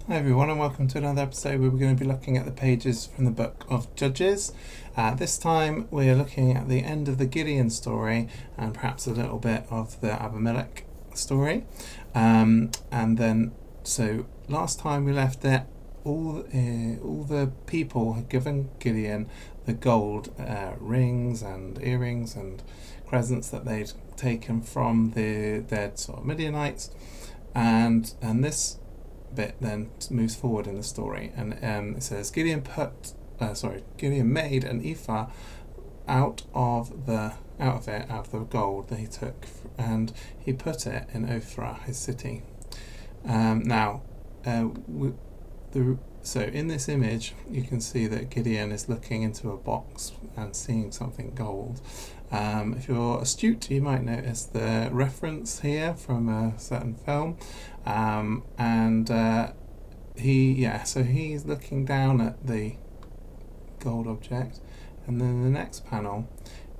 Hi everyone, and welcome to another episode where we're going to be looking at the pages from the book of Judges. This time we're looking at the end of the Gideon story and perhaps a little bit of the Abimelech story. So last time we left it, all the people had given Gideon the gold rings and earrings and presents that they'd taken from the dead sort of Midianites, and this bit then moves forward in the story, and it says Gideon made an ephah out of the gold that he took, and he put it in Ophrah, his city. So in this image, you can see that Gideon is looking into a box and seeing something gold. If you're astute, you might notice the reference here from a certain film. So he's looking down at the gold object, and then in the next panel,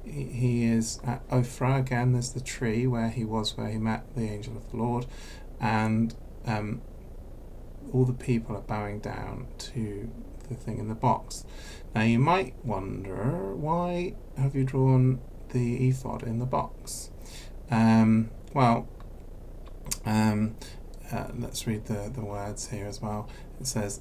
he is at Ophrah again. There's the tree where he met the angel of the Lord, and all the people are bowing down to the thing in the box. Now you might wonder, why have you drawn the ephod in the box? Let's read the words here as well. It says,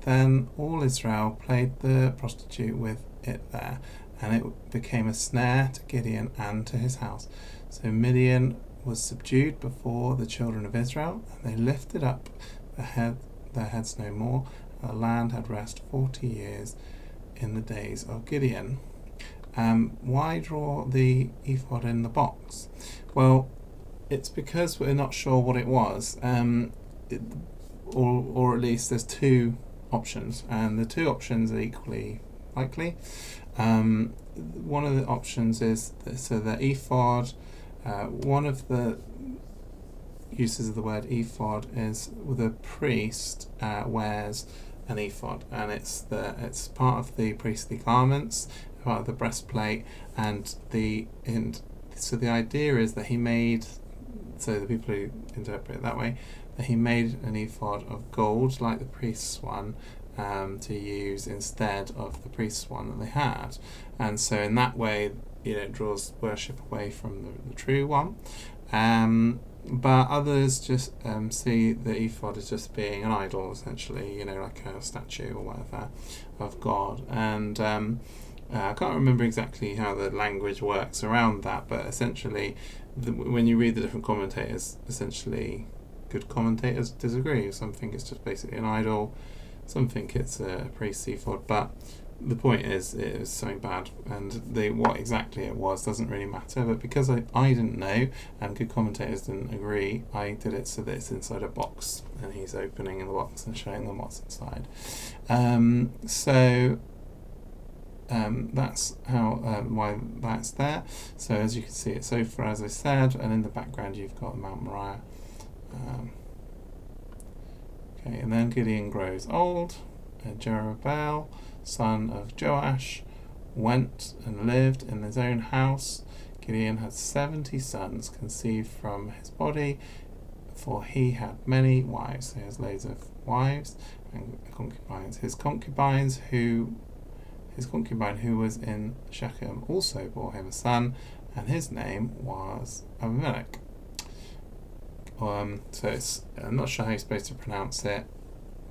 "Then all Israel played the prostitute with it there, and it became a snare to Gideon and to his house. So Midian was subdued before the children of Israel, and they lifted up their heads no more. And the land had rest 40 years in the days of Gideon." Why draw the ephod in the box? Well, it's because we're not sure what it was, or at least there's two options, and the two options are equally likely. One of the options is the ephod. One of the uses of the word ephod is the priest wears an ephod, and it's part of the priestly garments, part of the breastplate, so the idea is that the people who interpret it that way, that he made an ephod of gold like the priest's one, to use instead of the priest's one that they had, and so in that way, it draws worship away from the true one. But others just see the ephod as just being an idol, essentially, like a statue or whatever of God. And I can't remember exactly how the language works around that, but essentially, when you read the different commentators, essentially, good commentators disagree. Some think it's just basically an idol, some think it's a priest's ephod, but the point is it was something bad, and what exactly it was doesn't really matter. But because I didn't know, and good commentators didn't agree, I did it so that it's inside a box, and he's opening the box and showing them what's inside. That's how why that's there. So as you can see, it's Ophrah, as I said, and in the background you've got Mount Moriah. And then Gideon grows old, and Jerubbaal, son of Joash, went and lived in his own house. Gideon had 70 sons conceived from his body, for he had many wives. So he has loads of wives and concubines. His concubine who was in Shechem also bore him a son, and his name was Abimelech. I'm not sure how you're supposed to pronounce it,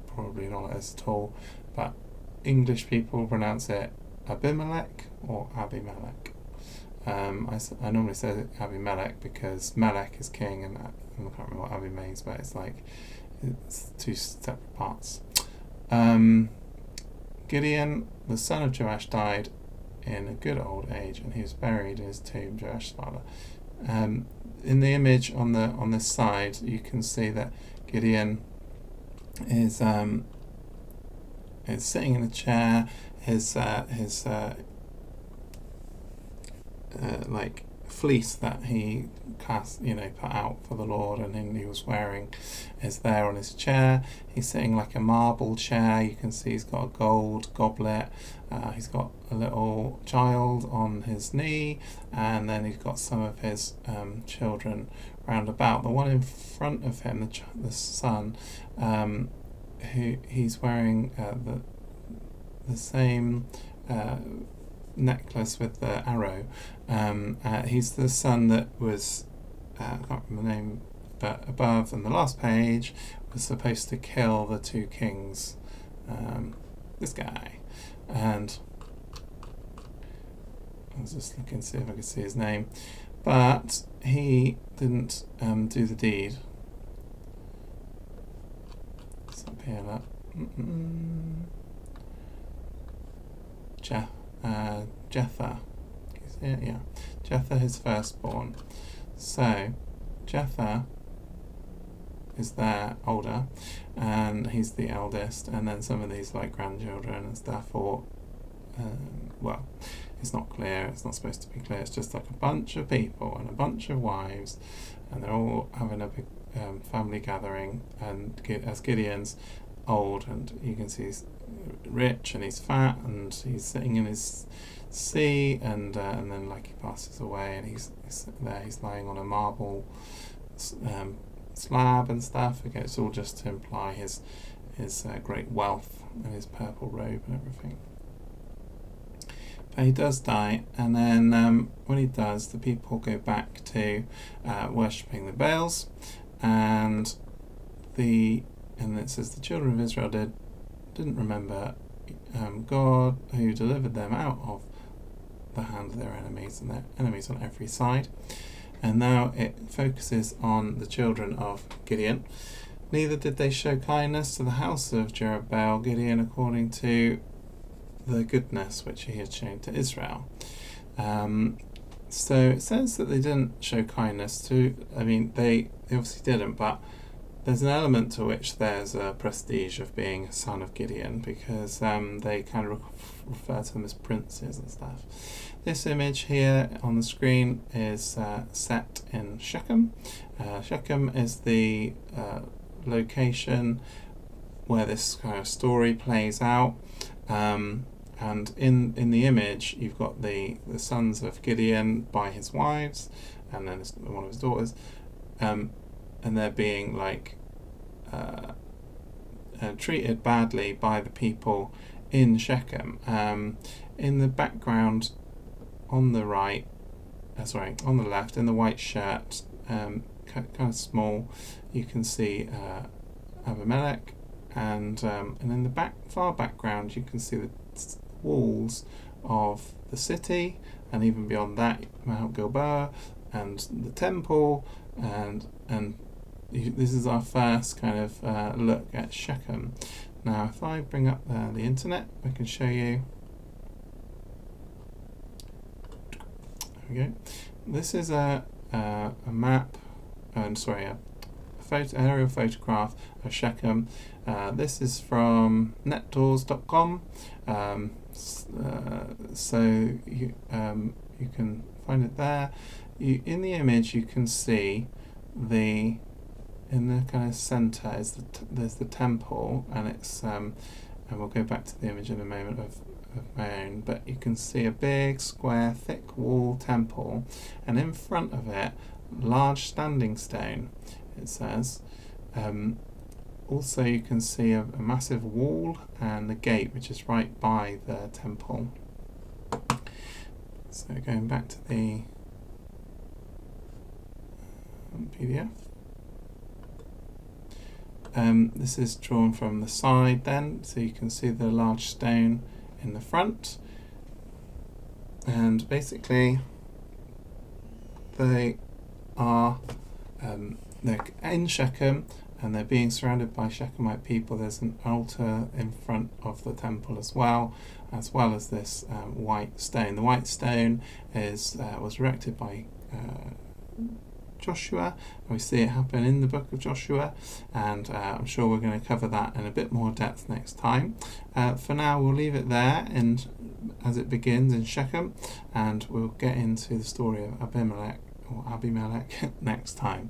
probably not at all, but English people pronounce it Abimelech or Abimelech. I normally say Abimelech because Melech is king, and I can't remember what Abi means, but it's two separate parts. Gideon, the son of Joash, died in a good old age, and he was buried in his tomb, Joash's father. In the image on this side, you can see that Gideon is sitting in a chair. His fleece that he put out for the Lord and he was wearing is there on his chair. He's sitting like a marble chair. You can see he's got a gold goblet. He's got a little child on his knee, and then he's got some of his children round about. The one in front of him, the son, he's wearing the same necklace with the arrow. He's the son that was, I can't remember the name, but above on the last page was supposed to kill the two kings. This guy. And I was just looking to see if I could see his name. But he didn't do the deed. It's up here, look. Jether. Can you see it? Yeah. Jether, his firstborn. So, Jether is there, older, and he's the eldest, and then some of these like grandchildren and stuff, or well, it's not clear, it's not supposed to be clear, it's just like a bunch of people and a bunch of wives, and they're all having a big family gathering, and as Gideon's old, and you can see he's rich and he's fat, and he's sitting in his sea, and then like he passes away, and he's there, he's lying on a marble slab and stuff. Again, it's all just to imply his great wealth and his purple robe and everything. But he does die, and then when he does, the people go back to worshipping the Baals, and it says the children of Israel didn't remember God, who delivered them out of the hand of their enemies, and their enemies on every side. And now it focuses on the children of Gideon. Neither did they show kindness to the house of Jerubbaal, Gideon, according to the goodness which he had shown to Israel. So it says that they didn't show kindness to, they obviously didn't, but there's an element to which there's a prestige of being a son of Gideon, because they kind of refer to them as princes and stuff. This image here on the screen is set in Shechem. Shechem is the location where this kind of story plays out. And in the image, you've got the sons of Gideon by his wives, and then one of his daughters, and they're being like treated badly by the people in Shechem. In the background, on the right, on the left, in the white shirt, kind of small, you can see Abimelech, and in the far background, you can see the walls of the city, and even beyond that, Mount Gilboa and the temple, and this is our first kind of look at Shechem. Now, if I bring up the internet, I can show you. There we go. This is a map, an aerial photograph of Shechem. This is from netdoors.com. So you can find it there. In the image, you can see in the kind of centre there's the temple, and it's and we'll go back to the image in a moment of my own, but you can see a big square thick wall temple, and in front of it, large standing stone, it says. Also you can see a massive wall and the gate, which is right by the temple. So going back to the PDF. This is drawn from the side then, so you can see the large stone in the front, and basically they are they're in Shechem, and they're being surrounded by Shechemite people. There's an altar in front of the temple as well as this white stone. The white stone was erected by Joshua, and we see it happen in the book of Joshua, and I'm sure we're going to cover that in a bit more depth next time. For now, we'll leave it there, and as it begins in Shechem, and we'll get into the story of Abimelech next time.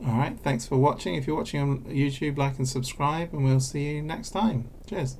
Alright, thanks for watching. If you're watching on YouTube, like and subscribe, and we'll see you next time. Cheers.